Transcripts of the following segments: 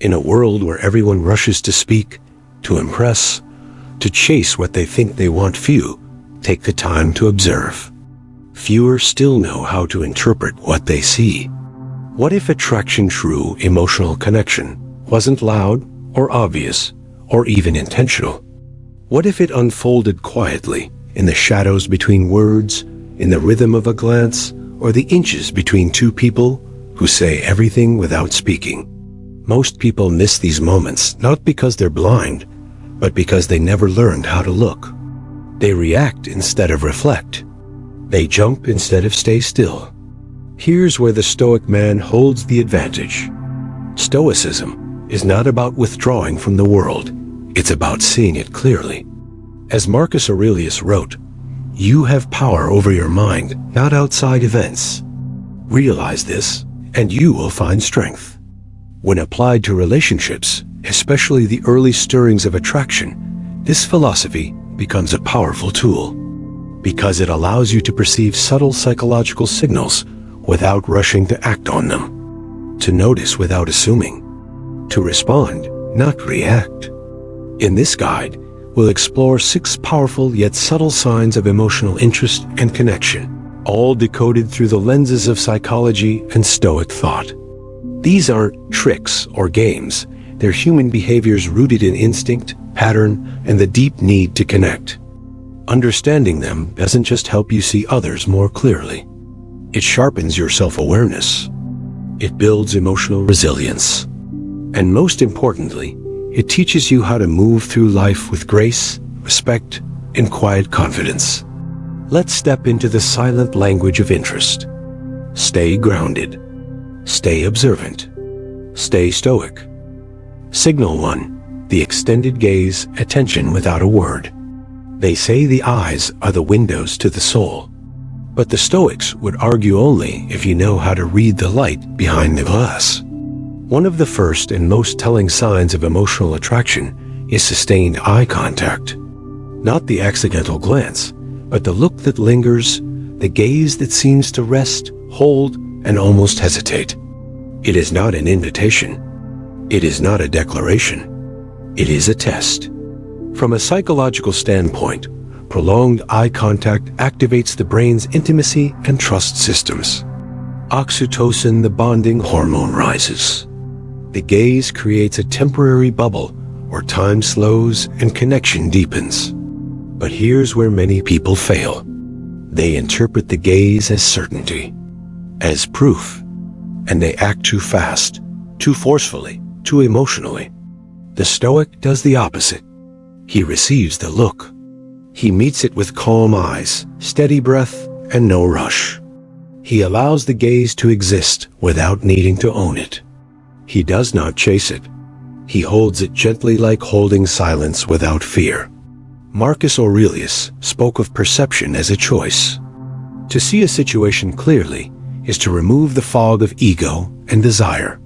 In a world where everyone rushes to speak, to impress, to chase what they think they want, few take the time to observe. Fewer still know how to interpret what they see. What if attraction, true emotional connection, wasn't loud or obvious or even intentional? What if it unfolded quietly in the shadows between words, in the rhythm of a glance, or the inches between two people who say everything without speaking? Most people miss these moments not because they're blind, but because they never learned how to look. They react instead of reflect. They jump instead of stay still. Here's where the Stoic man holds the advantage. Stoicism is not about withdrawing from the world. It's about seeing it clearly. As Marcus Aurelius wrote, "You have power over your mind, not outside events. Realize this, and you will find strength." When applied to relationships, especially the early stirrings of attraction, this philosophy becomes a powerful tool, because it allows you to perceive subtle psychological signals without rushing to act on them, to notice without assuming, to respond, not react. In this guide, we'll explore 6 powerful yet subtle signs of emotional interest and connection, all decoded through the lenses of psychology and Stoic thought. These aren't tricks or games. They're human behaviors rooted in instinct, pattern, and the deep need to connect. Understanding them doesn't just help you see others more clearly. It sharpens your self-awareness. It builds emotional resilience. And most importantly, it teaches you how to move through life with grace, respect, and quiet confidence. Let's step into the silent language of interest. Stay grounded. Stay observant. Stay stoic. Signal 1. The extended gaze, attention without a word. They say the eyes are the windows to the soul. But the Stoics would argue only if you know how to read the light behind the glass. One of the first and most telling signs of emotional attraction is sustained eye contact. Not the accidental glance, but the look that lingers, the gaze that seems to rest, hold, and almost hesitate. It is not an invitation. It is not a declaration. It is a test. From a psychological standpoint, prolonged eye contact activates the brain's intimacy and trust systems. Oxytocin, the bonding hormone, rises. The gaze creates a temporary bubble where time slows and connection deepens. But here's where many people fail. They interpret the gaze as certainty, as proof, and they act too fast, too forcefully, too emotionally. The Stoic does the opposite. He receives the look. He meets it with calm eyes, steady breath, and no rush. He allows the gaze to exist without needing to own it. He does not chase it. He holds it gently, like holding silence without fear. Marcus Aurelius spoke of perception as a choice. To see a situation clearly is to remove the fog of ego and desire.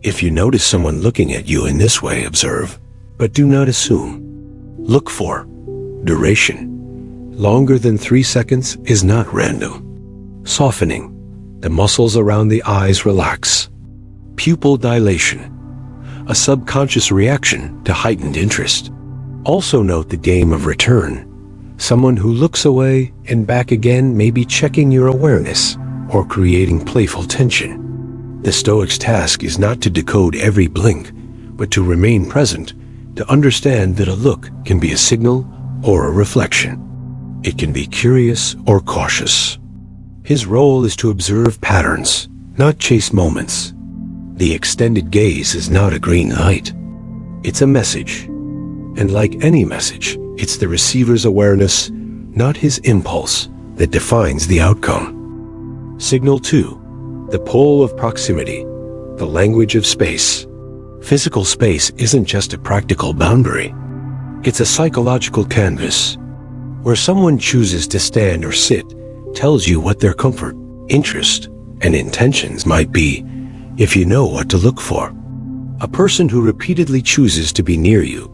If you notice someone looking at you in this way, observe, but do not assume. Look for duration. Longer than 3 seconds is not random. Softening. The muscles around the eyes relax. Pupil dilation. A subconscious reaction to heightened interest. Also note the game of return. Someone who looks away and back again may be checking your awareness or creating playful tension. The Stoic's task is not to decode every blink, but to remain present, to understand that a look can be a signal or a reflection. It can be curious or cautious. His role is to observe patterns, not chase moments. The extended gaze is not a green light. It's a message. And like any message, it's the receiver's awareness, not his impulse, that defines the outcome. Signal 2. The pull of proximity, the language of space. Physical space isn't just a practical boundary. It's a psychological canvas. Where someone chooses to stand or sit tells you what their comfort, interest, and intentions might be if you know what to look for. A person who repeatedly chooses to be near you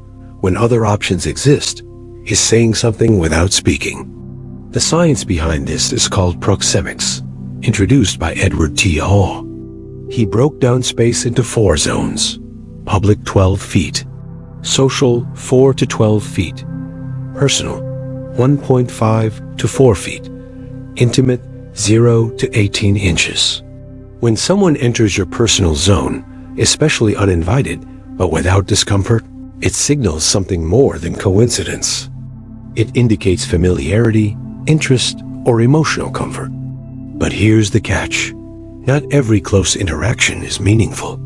when other options exist is saying something without speaking. The science behind this is called proxemics, introduced by Edward T. Hall. He broke down space into 4 zones: public 12 feet. Social 4 to 12 feet. Personal 1.5 to 4 feet. Intimate 0 to 18 inches. When someone enters your personal zone, especially uninvited but without discomfort, it signals something more than coincidence. It indicates familiarity, interest, or emotional comfort. But here's the catch. Not every close interaction is meaningful.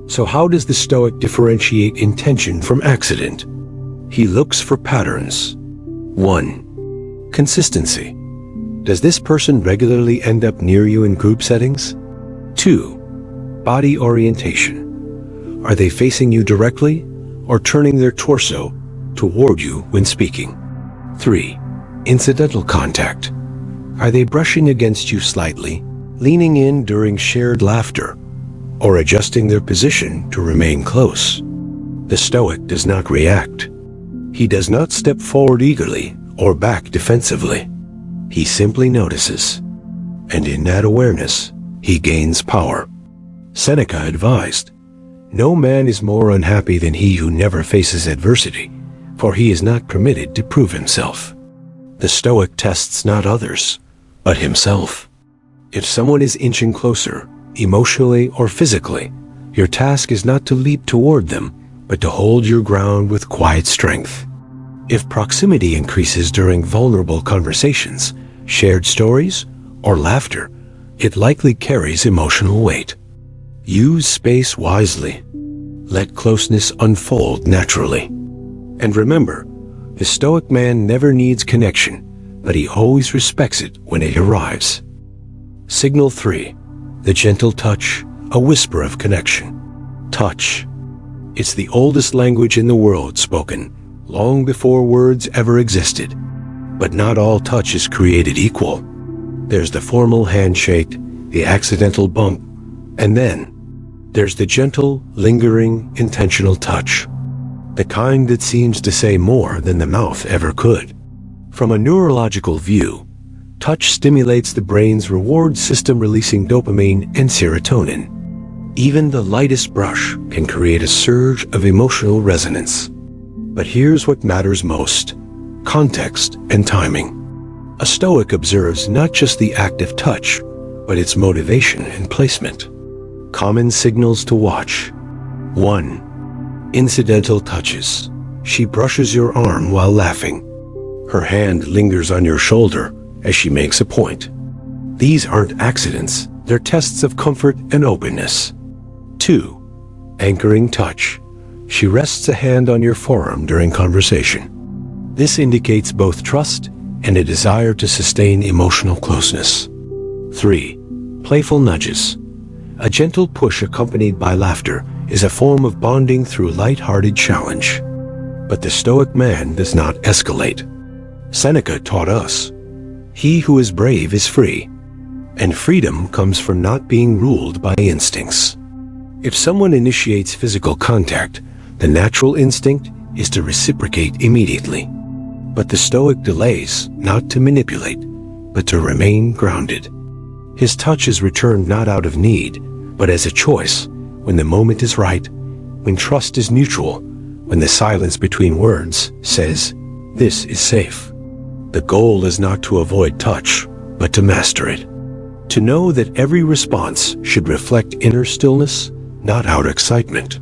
So how does the Stoic differentiate intention from accident? He looks for patterns. 1. Consistency. Does this person regularly end up near you in group settings? 2. Body orientation. Are they facing you directly or turning their torso toward you when speaking? 3. Incidental contact. Are they brushing against you slightly, leaning in during shared laughter, or adjusting their position to remain close? The Stoic does not react. He does not step forward eagerly or back defensively. He simply notices, and in that awareness, he gains power. Seneca advised, "No man is more unhappy than he who never faces adversity, for he is not permitted to prove himself." The Stoic tests not others, but himself. If someone is inching closer, emotionally or physically, your task is not to leap toward them, but to hold your ground with quiet strength. If proximity increases during vulnerable conversations, shared stories, or laughter, it likely carries emotional weight. Use space wisely. Let closeness unfold naturally. And remember, the Stoic man never needs connection, but he always respects it when it arrives. Signal 3. The gentle touch, a whisper of connection. Touch. It's the oldest language in the world spoken, long before words ever existed. But not all touch is created equal. There's the formal handshake, the accidental bump, and then there's the gentle, lingering, intentional touch. The kind that seems to say more than the mouth ever could. From a neurological view, touch stimulates the brain's reward system, releasing dopamine and serotonin. Even the lightest brush can create a surge of emotional resonance. But here's what matters most: context and timing. A Stoic observes not just the act of touch, but its motivation and placement. Common signals to watch. 1. Incidental touches. She brushes your arm while laughing. Her hand lingers on your shoulder as she makes a point. These aren't accidents, they're tests of comfort and openness. 2. Anchoring touch. She rests a hand on your forearm during conversation. This indicates both trust and a desire to sustain emotional closeness. 3. Playful nudges. A gentle push accompanied by laughter is a form of bonding through light-hearted challenge. But the Stoic man does not escalate. Seneca taught us, "He who is brave is free," and freedom comes from not being ruled by instincts. If someone initiates physical contact, the natural instinct is to reciprocate immediately. But the Stoic delays, not to manipulate, but to remain grounded. His touch is returned not out of need, but as a choice, when the moment is right, when trust is mutual, when the silence between words says, "This is safe." The goal is not to avoid touch, but to master it. To know that every response should reflect inner stillness, not outer excitement.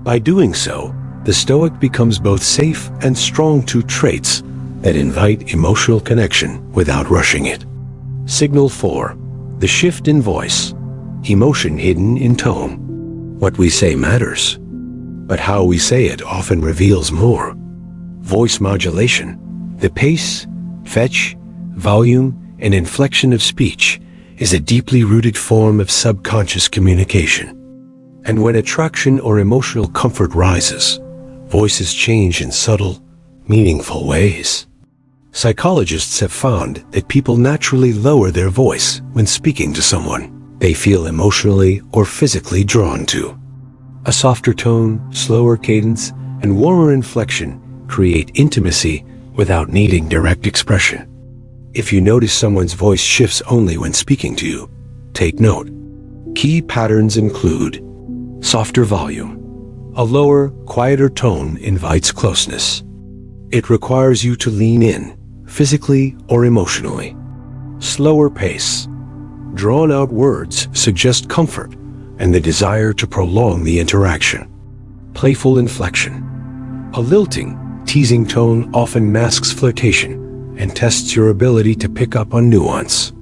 By doing so, the Stoic becomes both safe and strong, two traits that invite emotional connection without rushing it. Signal 4. The shift in voice. Emotion hidden in tone. What we say matters, but how we say it often reveals more. Voice modulation, the pace, pitch, volume, and inflection of speech, is a deeply rooted form of subconscious communication. And when attraction or emotional comfort rises, voices change in subtle, meaningful ways. Psychologists have found that people naturally lower their voice when speaking to someone they feel emotionally or physically drawn to. A softer tone, slower cadence, and warmer inflection create intimacy without needing direct expression. If you notice someone's voice shifts only when speaking to you, take note. Key patterns include softer volume, A lower, quieter tone invites closeness. It requires you to lean in, physically or emotionally. Slower pace. Drawn-out words suggest comfort and the desire to prolong the interaction. Playful inflection. A lilting, teasing tone often masks flirtation and tests your ability to pick up on nuance.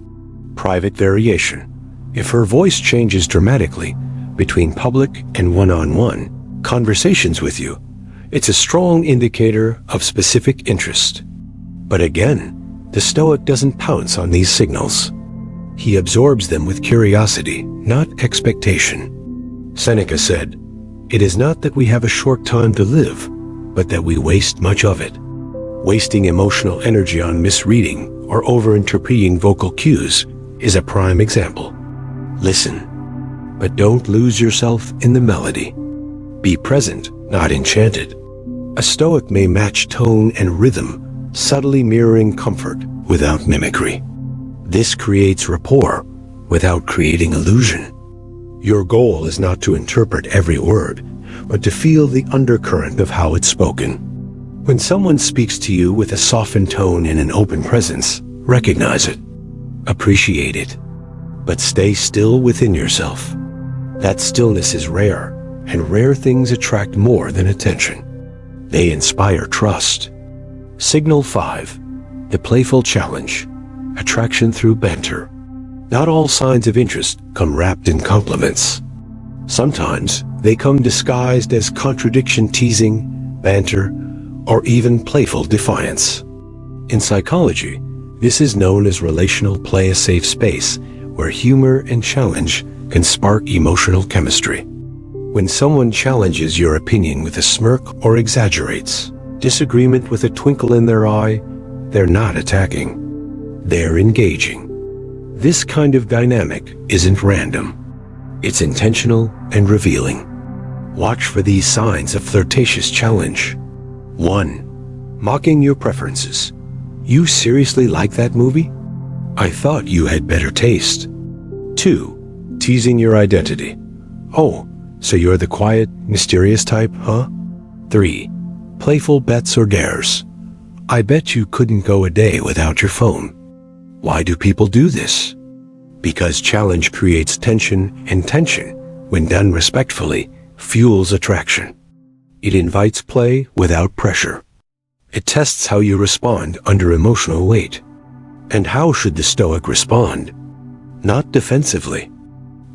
Private variation. If her voice changes dramatically between public and one-on-one conversations with you, it's a strong indicator of specific interest. But again, the Stoic doesn't pounce on these signals. He absorbs them with curiosity, not expectation. Seneca said, "It is not that we have a short time to live, but that we waste much of it." Wasting emotional energy on misreading or overinterpreting vocal cues is a prime example. Listen, but don't lose yourself in the melody. Be present, not enchanted. A Stoic may match tone and rhythm, subtly mirroring comfort without mimicry. This creates rapport without creating illusion. Your goal is not to interpret every word, but to feel the undercurrent of how it's spoken. When someone speaks to you with a softened tone and an open presence, recognize it. Appreciate it. But stay still within yourself. That stillness is rare, and rare things attract more than attention. They inspire trust. Signal 5. The playful challenge. Attraction through banter. Not all signs of interest come wrapped in compliments. Sometimes they come disguised as contradiction, teasing, banter, or even playful defiance. In psychology, this is known as relational play, a safe space where humor and challenge can spark emotional chemistry. When someone challenges your opinion with a smirk or exaggerates disagreement with a twinkle in their eye, they're not attacking. They're engaging. This kind of dynamic isn't random. It's intentional and revealing. Watch for these signs of flirtatious challenge. 1. Mocking your preferences. "You seriously like that movie? I thought you had better taste." 2. Teasing your identity. "Oh, so you're the quiet, mysterious type, huh?" 3. Playful bets or dares. "I bet you couldn't go a day without your phone." Why do people do this? Because challenge creates tension, and tension, when done respectfully, fuels attraction. It invites play without pressure. It tests how you respond under emotional weight. And how should the Stoic respond? Not defensively,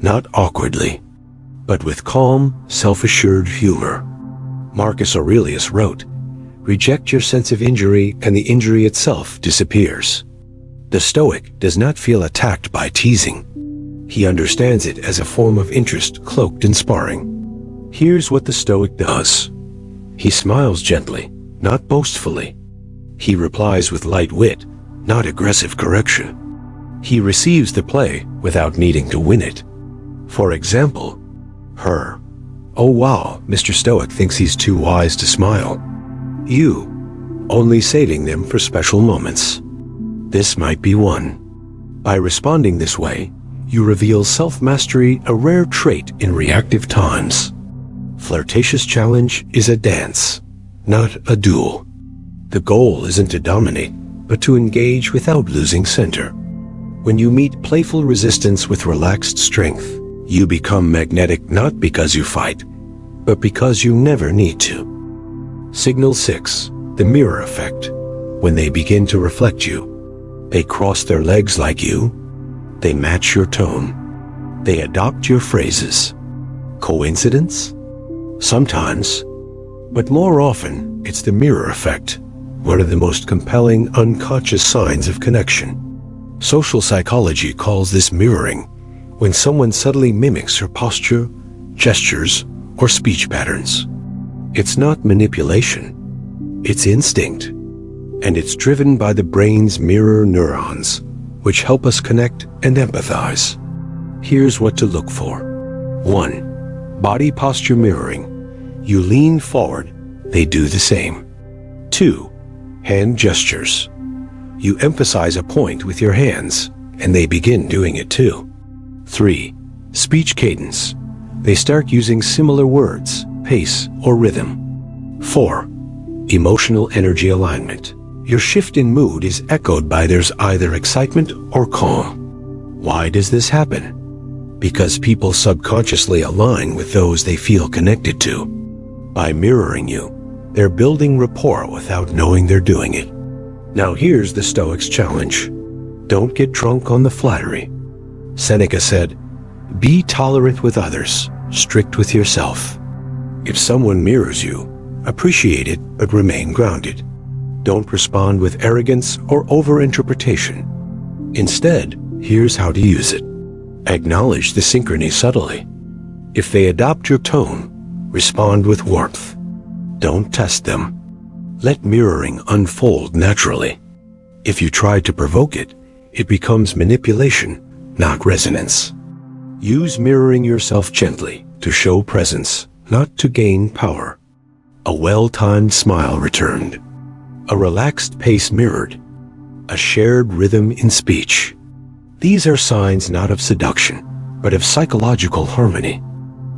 not awkwardly, but with calm, self-assured humor. Marcus Aurelius wrote, "Reject your sense of injury and the injury itself disappears." The Stoic does not feel attacked by teasing. He understands it as a form of interest cloaked in sparring. Here's what the Stoic does. He smiles gently, not boastfully. He replies with light wit, not aggressive correction. He receives the play without needing to win it. For example, her, "Oh wow, Mr. Stoic thinks he's too wise to smile." You, only saving them for special moments. This might be one. By responding this way, you reveal self-mastery, a rare trait in reactive times. Flirtatious challenge is a dance, not a duel. The goal isn't to dominate, but to engage without losing center. When you meet playful resistance with relaxed strength, you become magnetic not because you fight, but because you never need to. Signal 6. The mirror effect. When they begin to reflect you, they cross their legs like you. They match your tone. They adopt your phrases. Coincidence? Sometimes. But more often, it's the mirror effect, one of the most compelling unconscious signs of connection. Social psychology calls this mirroring, when someone subtly mimics your posture, gestures, or speech patterns. It's not manipulation. It's instinct. And it's driven by the brain's mirror neurons, which help us connect and empathize. Here's what to look for. 1. Body posture mirroring. You lean forward, they do the same. 2. Hand gestures. You emphasize a point with your hands, and they begin doing it too. 3. Speech cadence. They start using similar words, pace or rhythm. 4. Emotional energy alignment. Your shift in mood is echoed by there's either excitement or calm. Why does this happen? Because people subconsciously align with those they feel connected to. By mirroring you, they're building rapport without knowing they're doing it. Now here's the Stoics' challenge. Don't get drunk on the flattery. Seneca said, "Be tolerant with others, strict with yourself." If someone mirrors you, appreciate it but remain grounded. Don't respond with arrogance or overinterpretation. Instead, here's how to use it. Acknowledge the synchrony subtly. If they adopt your tone, respond with warmth. Don't test them. Let mirroring unfold naturally. If you try to provoke it, it becomes manipulation, not resonance. Use mirroring yourself gently to show presence, not to gain power. A well-timed smile returned. A relaxed pace mirrored. A shared rhythm in speech. These are signs not of seduction, but of psychological harmony.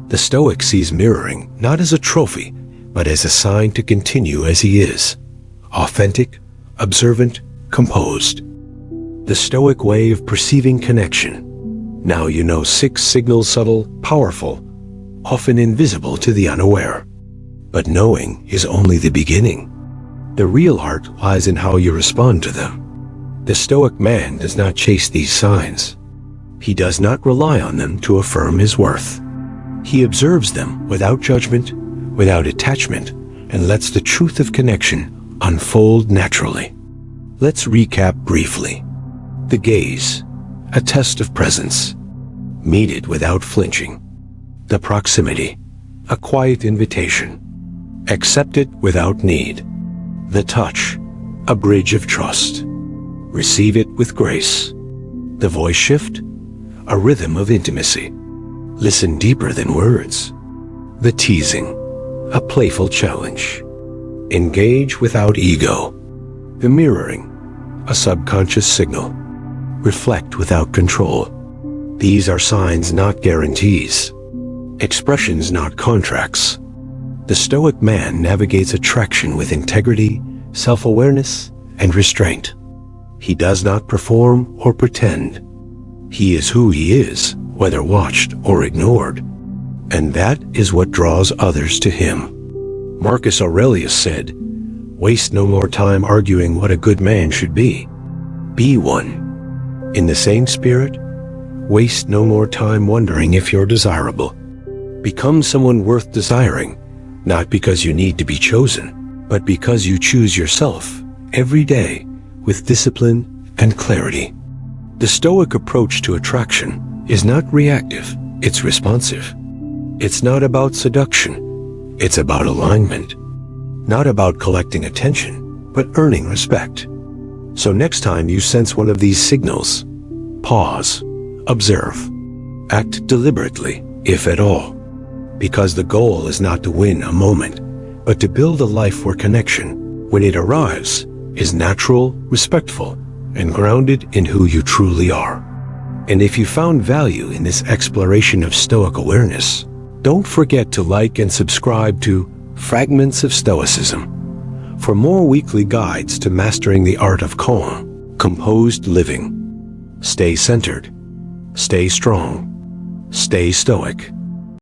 The Stoic sees mirroring not as a trophy, but as a sign to continue as he is, authentic, observant, composed. The Stoic way of perceiving connection. Now you know 6 signals, subtle, powerful, often invisible to the unaware. But knowing is only the beginning. The real art lies in how you respond to them. The Stoic man does not chase these signs. He does not rely on them to affirm his worth. He observes them without judgment, without attachment, and lets the truth of connection unfold naturally. Let's recap briefly. The gaze, a test of presence. Meet it without flinching. The proximity, a quiet invitation. Accept it without need. The touch, a bridge of trust. Receive it with grace. The voice shift, a rhythm of intimacy. Listen deeper than words. The teasing, a playful challenge. Engage without ego. The mirroring, a subconscious signal. Reflect without control. These are signs, not guarantees. Expressions, not contracts. The Stoic man navigates attraction with integrity, self-awareness, and restraint. He does not perform or pretend. He is who he is, whether watched or ignored. And that is what draws others to him. Marcus Aurelius said, "Waste no more time arguing what a good man should be. Be one." In the same spirit, waste no more time wondering if you're desirable. Become someone worth desiring, not because you need to be chosen, but because you choose yourself every day with discipline and clarity. The Stoic approach to attraction is not reactive, it's responsive. It's not about seduction, it's about alignment. Not about collecting attention, but earning respect. So next time you sense one of these signals, pause, observe, act deliberately, if at all. Because the goal is not to win a moment, but to build a life where connection, when it arrives, is natural, respectful, and grounded in who you truly are. And if you found value in this exploration of Stoic awareness, don't forget to like and subscribe to Fragments of Stoicism for more weekly guides to mastering the art of calm, composed living. Stay centered, stay strong, stay stoic.